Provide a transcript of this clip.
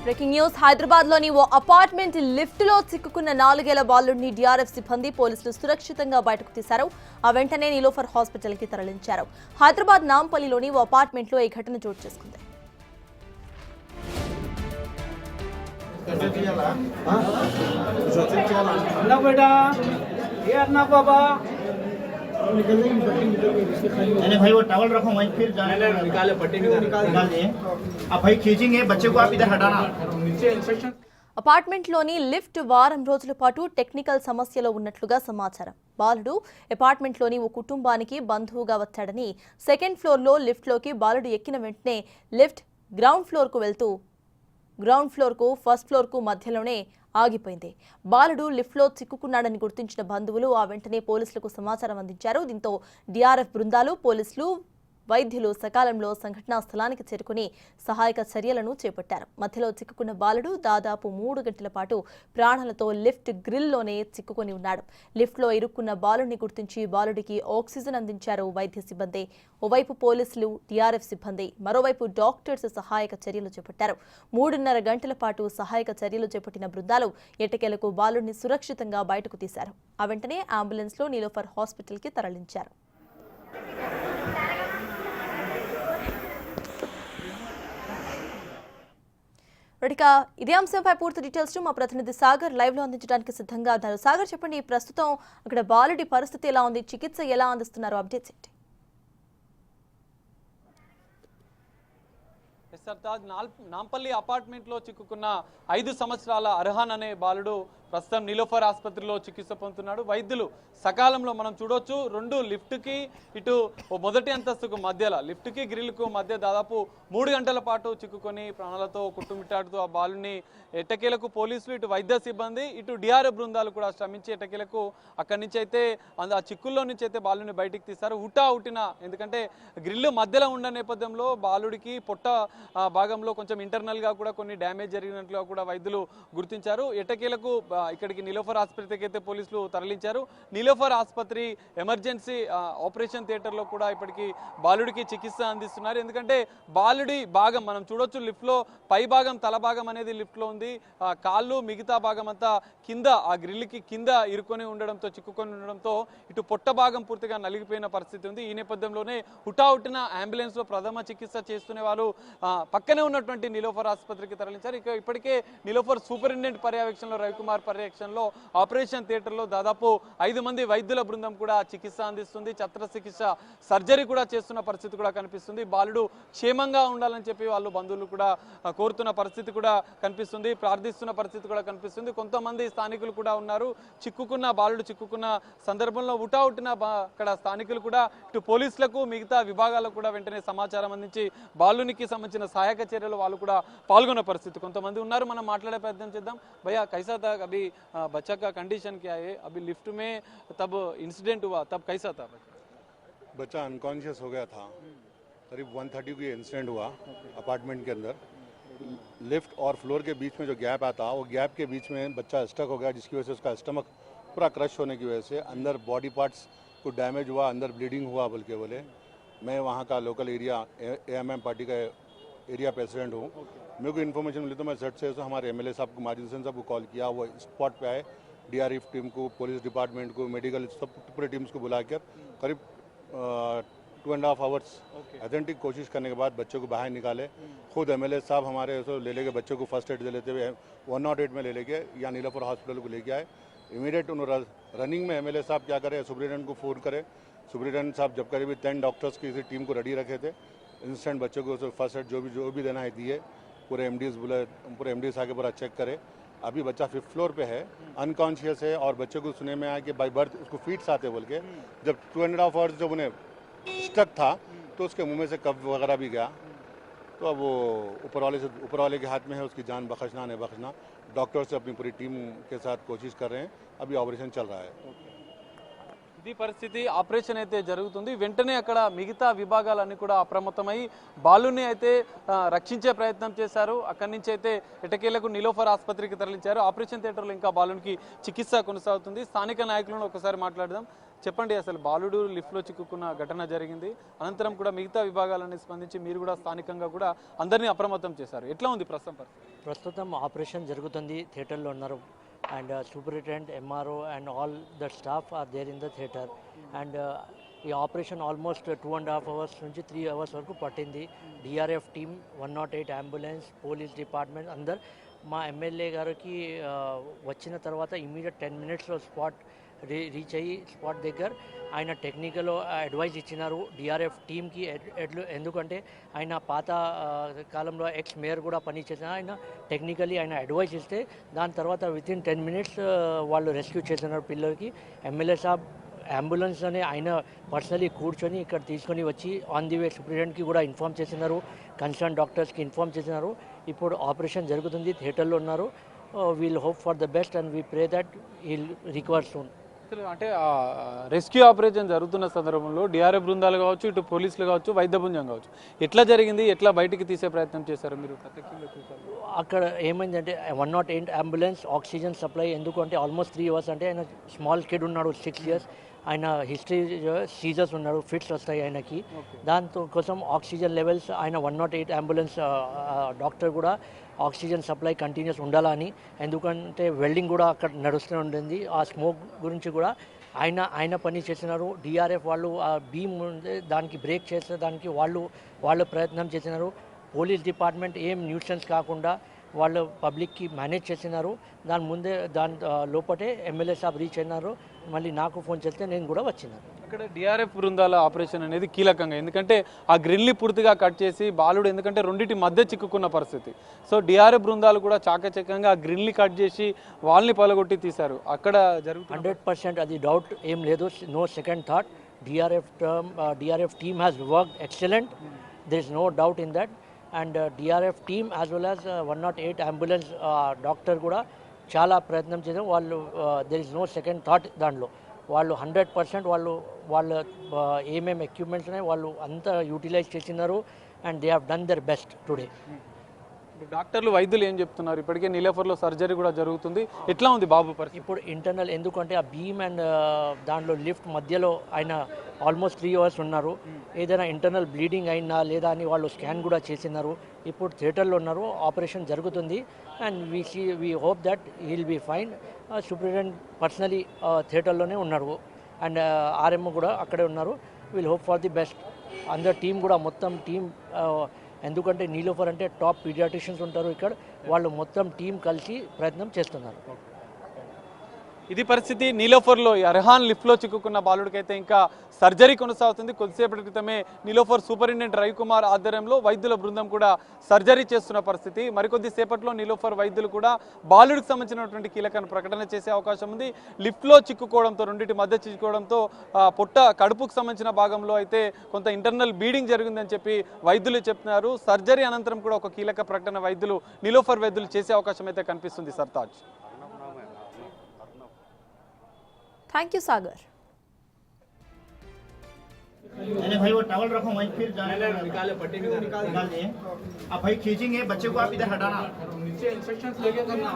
Breaking news Hyderabad లోని ఓ apartment lift లో చిక్కుకున్న 4 ఏళ్ల బాలుడిని డిఆర్ఎఫ్ సిబ్బంది పోలీసులు సురక్షితంగా బయటకు తీశారు. ఆ వెంటనే నిలోఫర్ హాస్పిటల్ కి తరలించారు. హైదరాబాద్ నాంపల్లిలోని ఓ అపార్ట్మెంట్ లో ఈ ఘటన చోటు చేసుకుంది. नहीं भाई वो टॉवल रखो वहीं फिर निकाले पट्टी निकाल दिए। अब भाई खींचेंगे बच्चे को आप इधर हटाना। అపార్ట్మెంట్ లోని లిఫ్ట్ వారం రోజుల పాటు టెక్నికల్ సమస్యలో ఉన్నట్లుగా సమాచారం. బాలుడు అపార్ట్మెంట్ లోని ఓ కుటుంబానికి బంధువుగా వచ్చాడని సెకండ్ ఫ్లోర్ లో లిఫ్ట్ లోకి బాలుడు ఎక్కిన వెంటనే లిఫ్ట్ గ్రౌండ్ ఫ్లోర్ కు ఫస్ట్ ఫ్లోర్ కు మధ్యలోనే ఆగిపోయింది. బాలుడు లిఫ్ట్ లో చిక్కుకున్నాడని గుర్తించిన బంధువులు ఆ వెంటనే పోలీసులకు సమాచారం అందించారు. దీంతో డిఆర్ఎఫ్ బృందాలు, పోలీసులు, వైద్యులు సకాలంలో సంఘటనా స్థలానికి చేరుకుని సహాయక చర్యలను చేపట్టారు. మధ్యలో చిక్కుకున్న బాలుడు దాదాపు 3 గంటల పాటు ప్రాణాలతో లిఫ్ట్ గ్రిల్లోనే చిక్కుకొని ఉన్నాడు. లిఫ్ట్లో ఇరుక్కున్న బాలుడిని గుర్తించి బాలుడికి ఆక్సిజన్ అందించారు వైద్య సిబ్బంది. ఓవైపు పోలీసులు, టీఆర్ఎఫ్ సిబ్బంది, మరోవైపు డాక్టర్స్ సహాయక చర్యలు చేపట్టారు. 3.5 గంటల పాటు సహాయక చర్యలు చేపట్టిన బృందాలు ఎట్టకేలకు బాలుడిని సురక్షితంగా బయటకు తీశారు. ఆ వెంటనే అంబులెన్స్ లో నిలోఫర్ హాస్పిటల్ కి తరలించారు. ఇదే అంశంపై పూర్తి డీటెయిల్స్ మా ప్రతినిధి సాగర్ లైవ్ లో అందించడానికి సిద్ధంగా ఉన్నారు. సాగర్, చెప్పండి, ప్రస్తుతం అక్కడ బాలుడి పరిస్థితి ఎలా ఉంది, చికిత్స ఎలా అందిస్తున్నారు, అప్డేట్స్ ఏంటి? నాంపల్లి అపార్ట్మెంట్ లో చిక్కుకున్న 5 సంవత్సరాల అర్హాన్ అనే బాలుడు ప్రస్తుతం నిలోఫర్ ఆసుపత్రిలో చికిత్స పొందుతున్నాడు. వైద్యులు సకాలంలో మనం చూడొచ్చు, 2 లిఫ్ట్ కి ఇటు మొదటి అంతస్తుకు మధ్యలో లిఫ్ట్ కి గ్రిల్ కు మధ్య దాదాపు 3 గంటల పాటు చిక్కుకొని ప్రాణాలతో కుట్టుమిట్టాడుతూ ఆ బాలుని ఎట్టకేలకు పోలీసులు, ఇటు వైద్య సిబ్బంది, ఇటు డిఆర్ఎఫ్ బృందాలు కూడా శ్రమించి ఎట్టకేలకు అక్కడి నుంచి అయితే ఆ చిక్కుల్లో నుంచి అయితే బాలుని బయటికి తీశారు. ఉట్టిన ఎందుకంటే గ్రిల్ మధ్యలో ఉన్న నేపథ్యంలో బాలుడికి పొట్ట భాగంలో కొంచెం ఇంటర్నల్ గా కూడా కొన్ని డ్యామేజ్ జరిగినట్లుగా కూడా వైద్యులు గుర్తించారు. ఎట్టకేలకు ఇక్కడికి నిలోఫర్ ఆసుపత్రికి అయితే పోలీసులు తరలించారు. నిలోఫర్ ఆసుపత్రి ఎమర్జెన్సీ ఆపరేషన్ థియేటర్ లో కూడా ఇప్పటికీ బాలుడికి చికిత్స అందిస్తున్నారు. ఎందుకంటే బాలుడి భాగం మనం చూడొచ్చు, లిఫ్ట్ లో పై భాగం, తల భాగం అనేది లిఫ్ట్ లో ఉంది. కాళ్ళు, మిగతా భాగం అంతా కింద ఆ గ్రిల్ కి కింద ఇరుకొని ఉండడంతో, చిక్కుకొని ఉండడంతో ఇటు పొట్ట భాగం పూర్తిగా నలిగిపోయిన పరిస్థితి ఉంది. ఈ నేపథ్యంలోనే హుటాహుటిన అంబులెన్స్ లో ప్రథమ చికిత్స చేస్తున్న వాళ్ళు పక్కనే ఉన్నటువంటి నిలోఫర్ ఆసుపత్రికి తరలించారు. ఇక ఇప్పటికే నిలోఫర్ సూపరింటెండెంట్ పర్యవేక్షణలో, రవికుమార్ పర్యవేక్షణలో ఆపరేషన్ థియేటర్ లో దాదాపు 5 మంది వైద్యుల బృందం కూడా చికిత్స అందిస్తుంది. శస్త్రచికిత్స, సర్జరీ కూడా చేస్తున్న పరిస్థితి కూడా కనిపిస్తుంది. బాలుడు క్షేమంగా ఉండాలని చెప్పి వాళ్ళు బంధువులు కూడా కోరుతున్న పరిస్థితి కూడా కనిపిస్తుంది, ప్రార్థిస్తున్న పరిస్థితి కూడా కనిపిస్తుంది. కొంతమంది స్థానికులు కూడా ఉన్నారు. బాలుడు చిక్కుకున్న సందర్భంలో హుటాహుటిన అక్కడ స్థానికులు కూడా ఇటు పోలీసులకు, మిగతా విభాగాలకు కూడా వెంటనే సమాచారం అందించి బాలునికి సంబంధించిన సహాయక చర్యలు వాళ్ళు కూడా పాల్గొన్న పరిస్థితి కొంతమంది ఉన్నారు. మనం మాట్లాడే ప్రయత్నం చేద్దాం. भैया कैसा था, अभी बच्चा का कंडीशन क्या है, अभी लिफ्ट में तब इंसिडेंट हुआ तब कैसा था? बच्चा अनकॉन्शियस हो गया था, करीब 1:30 को इंसिडेंट हुआ। अपार्टमेंट के अंदर लिफ्ट और फ्लोर के बीच में जो गैप आता, वो गैप के बीच में बच्चा स्टक हो गया, जिसकी वजह से उसका स्टमक पूरा क्रश होने की वजह से अंदर बॉडी पार्ट्स को डैमेज हुआ, अंदर ब्लीडिंग हुआ बल्कि बोले। मैं वहाँ का लोकल एरिया AMM पार्टी का एरिया प्रेसिडेंट हूँ। मेरे को इन्फॉर्मेशन मिली तो मैं झट से हमारे MLA साहब को, माजिद हुसैन साहब को कॉल किया। वो स्पॉट पे आए, DRF टीम को, पुलिस डिपार्टमेंट को, मेडिकल सब पूरे टीम्स को बुलाकर करीब 2.5 आवर्स अथेंटिक कोशिश करने के बाद बच्चों को बाहर निकाले। खुद MLA साहब हमारे ले लेके बच्चों को फर्स्ट एड दे लेते हुए 108 में ले लेके यहाँ नीलाफर हॉस्पिटल को लेके आए। इमीडिएट उन्होंने रनिंग में MLA साहब क्या करे, सुपरिटेंडेंट को फ़ोन करे। सुपरिटेंडेंट साहब जब करीब 10 डॉक्टर्स की टीम को रेडी रखे थे, इंस्टेंट बच्चों को फर्स्ट एड जो भी देना है दिए। पूरे MDs आके पूरा चेक करे। अभी बच्चा 5th फ्लोर पे है, अनकॉन्शियस है, और बच्चे को सुने में आया कि बाई बर्थ उसको फीट्स आते बोल के। जब 2.5 आवर्स जब उन्हें स्टक था तो उसके मुंह में से कफ वगैरह भी गया। तो अब वो ऊपर वाले के हाथ में है, उसकी जान बख्शना नहीं बख्शना। डॉक्टर्स अपनी पूरी टीम के साथ कोशिश कर रहे हैं, अभी ऑपरेशन चल रहा है। ఇది పరిస్థితి. ఆపరేషన్ అయితే జరుగుతుంది. వెంటనే అక్కడ మిగతా విభాగాలన్నీ కూడా అప్రమత్తమై బాలుని అయితే రక్షించే ప్రయత్నం చేశారు. అక్కడి నుంచి అయితే ఎటకేలకు నిలోఫర్ ఆసుపత్రికి తరలించారు. ఆపరేషన్ థియేటర్లో ఇంకా బాలునికి చికిత్స కొనసాగుతుంది. స్థానిక నాయకులను ఒకసారి మాట్లాడదాం. చెప్పండి, అసలు బాలుడు లిఫ్ట్లో చిక్కుకున్న ఘటన జరిగింది, అనంతరం కూడా మిగతా విభాగాలని స్పందించి మీరు కూడా స్థానికంగా కూడా అందరినీ అప్రమత్తం చేశారు. ఎట్లా ఉంది ప్రస్తుతం పరిస్థితి? ప్రస్తుతం ఆపరేషన్ జరుగుతుంది, థియేటర్లో ఉన్నారు and superintendent MRO and all the staff are there in the theatre and ఈ ఆపరేషన్ ఆల్మోస్ట్ 2.5 అవర్స్ నుంచి 3 అవర్స్ వరకు పట్టింది. DRF team, 108 ambulance, police department అందరు మా ఎమ్మెల్యే గారికి వచ్చిన తర్వాత ఇమీడియట్ 10 మినిట్స్లో స్పాట్ రీచ్ అయ్యి స్పాట్ దగ్గర ఆయన టెక్నికల్ అడ్వైజ్ ఇచ్చినారు డిఆర్ఎఫ్ టీమ్కి. ఎందుకంటే ఆయన పాత కాలంలో ఎక్స్ మేయర్ కూడా పనిచేసిన ఆయన టెక్నికలీ ఆయన అడ్వైజ్ ఇస్తే దాని తర్వాత వితిన్ 10 మినిట్స్ వాళ్ళు రెస్క్యూ చేస్తున్నారు పిల్లలకి. ఎమ్మెల్యే సాబ్ అంబులెన్స్ అని ఆయన పర్సనలీ కూర్చొని ఇక్కడ తీసుకొని వచ్చి ఆన్ ది వే సూపరింటెండెంట్కి కూడా ఇన్ఫామ్ చేసినారు, కన్సర్న్ డాక్టర్స్కి ఇన్ఫామ్ చేసినారు. ఇప్పుడు ఆపరేషన్ జరుగుతుంది, థియేటర్లో ఉన్నారు. We'll hope for the best and we pray that he'll recover soon. అంటే రెస్క్యూ ఆపరేషన్ జరుగుతున్న సందర్భంలో డిఆర్ఎఫ్ బృందాలు కావచ్చు, ఇటు పోలీసులు కావచ్చు, వైద్య బృందం కావచ్చు, ఎట్లా జరిగింది, ఎట్లా బయటికి తీసే ప్రయత్నం చేశారు మీరు? అక్కడ ఏమైందంటే 108 అంబులెన్స్ ఆక్సిజన్ సప్లై, ఎందుకంటే ఆల్మోస్ట్ 3 అవర్స్ అంటే ఆయన స్మాల్ కిడ్ ఉన్నాడు 6 ఇయర్స్, ఆయన హిస్టరీ సీజర్స్ ఉన్నాడు, ఫిట్స్ వస్తాయి ఆయనకి. దాంతో కోసం ఆక్సిజన్ లెవెల్స్ ఆయన 108 అంబులెన్స్ డాక్టర్ కూడా ఆక్సిజన్ సప్లై కంటిన్యూస్ ఉండాలని, ఎందుకంటే వెల్డింగ్ కూడా అక్కడ నడుస్తూ ఉంటుంది. ఆ స్మోక్ గురించి కూడా ఆయన పని చేసినారు. డిఆర్ఎఫ్ వాళ్ళు ఆ బీమ్ దానికి బ్రేక్ చేసే దానికి వాళ్ళు ప్రయత్నం చేసినారు. పోలీస్ డిపార్ట్మెంట్ ఏం న్యూసెన్స్ కాకుండా వాళ్ళు పబ్లిక్కి మేనేజ్ చేసినారు. దాని లోపటే ఎమ్మెల్యే సాబ్ రీచ్ అయినారు. మళ్ళీ నాకు ఫోన్ చేస్తే నేను కూడా వచ్చినాను. అక్కడ డిఆర్ఎఫ్ బృందాల ఆపరేషన్ అనేది కీలకంగా, ఎందుకంటే ఆ గ్రిల్ని పూర్తిగా కట్ చేసి బాలుడు, ఎందుకంటే రెండింటి మధ్య చిక్కుకున్న పరిస్థితి. సో డిఆర్ఎఫ్ బృందాలు కూడా చాకచక్యంగా ఆ గ్రిల్ని కట్ చేసి వాళ్ళని పలగొట్టి తీశారు. అక్కడ జరుగుతుంది 100% అది డౌట్ ఏం లేదు, no second thought. DRF team has worked excellent, there is no doubt in that. And DRF team as well as 108 ambulance doctor కూడా చాలా ప్రయత్నం చేశారు. వాళ్ళు there is no second thought దాంట్లో. వాళ్ళు 100% వాళ్ళ ఏమేమి ఎక్విప్మెంట్స్ ఉన్నాయి వాళ్ళు అంతా యూటిలైజ్ చేసినారు and they have done there best today. డాక్టర్లు, వైద్యులు ఏం చెప్తున్నారు? ఇప్పటికే నీలోఫర్లో సర్జరీ కూడా జరుగుతుంది, ఎట్లా ఉంది బాబు పరిస్థితి? ఇప్పుడు ఇంటర్నల్, ఎందుకంటే ఆ బీమ్ అండ్ దాంట్లో లిఫ్ట్ మధ్యలో ఆయన ఆల్మోస్ట్ 3 అవర్స్ ఉన్నారు. ఏదైనా ఇంటర్నల్ బ్లీడింగ్ అయినా లేదా అని వాళ్ళు స్కాన్ కూడా చేసినారు. ఇప్పుడు థియేటర్లో ఉన్నారు, ఆపరేషన్ జరుగుతుంది and we hope that he'll be fine. Superintendent personally థియేటర్లోనే ఉన్నారు అండ్ ఆర్ఎంఓ కూడా అక్కడే ఉన్నారు. Will hope for the best. అందరు టీం కూడా మొత్తం టీం, ఎందుకంటే నీలోఫర్ అంటే టాప్ పీడియాట్రిషియన్స్ ఉంటారు ఇక్కడ, వాళ్ళు మొత్తం టీం కలిసి ప్రయత్నం చేస్తున్నారు. ఇది పరిస్థితి. నీలోఫర్లో ఈ అర్హాన్ లిఫ్ట్లో చిక్కుకున్న బాలుడికైతే ఇంకా సర్జరీ కొనసాగుతుంది. కొద్దిసేపటి క్రితమే నీలోఫర్ సూపరింటెండెంట్ రవికుమార్ ఆధ్వర్యంలో వైద్యుల బృందం కూడా సర్జరీ చేస్తున్న పరిస్థితి. మరికొద్ది సేపట్లో నీలోఫర్ వైద్యులు కూడా బాలుడికి సంబంధించినటువంటి కీలక ప్రకటన చేసే అవకాశం ఉంది. లిఫ్ట్లో చిక్కుకోవడంతో, రెండింటి మధ్య చిక్కుకోవడంతో కడుపుకు సంబంధించిన భాగంలో అయితే కొంత ఇంటర్నల్ బ్లీడింగ్ జరిగిందని చెప్పి వైద్యులు చెప్తున్నారు. సర్జరీ అనంతరం కూడా ఒక కీలక ప్రకటన నీలోఫర్ వైద్యులు చేసే అవకాశం అయితే కనిపిస్తుంది. సర్తాజ్. थैंक यू सागर। अरे भाई वो टॉवल रखो वहीं, फिर जाने निकाले पट्टी निकाल दिए। अब भाई खींचेंगे बच्चे को, आप इधर हटाना, नीचे इंस्ट्रक्शंस लेके करना।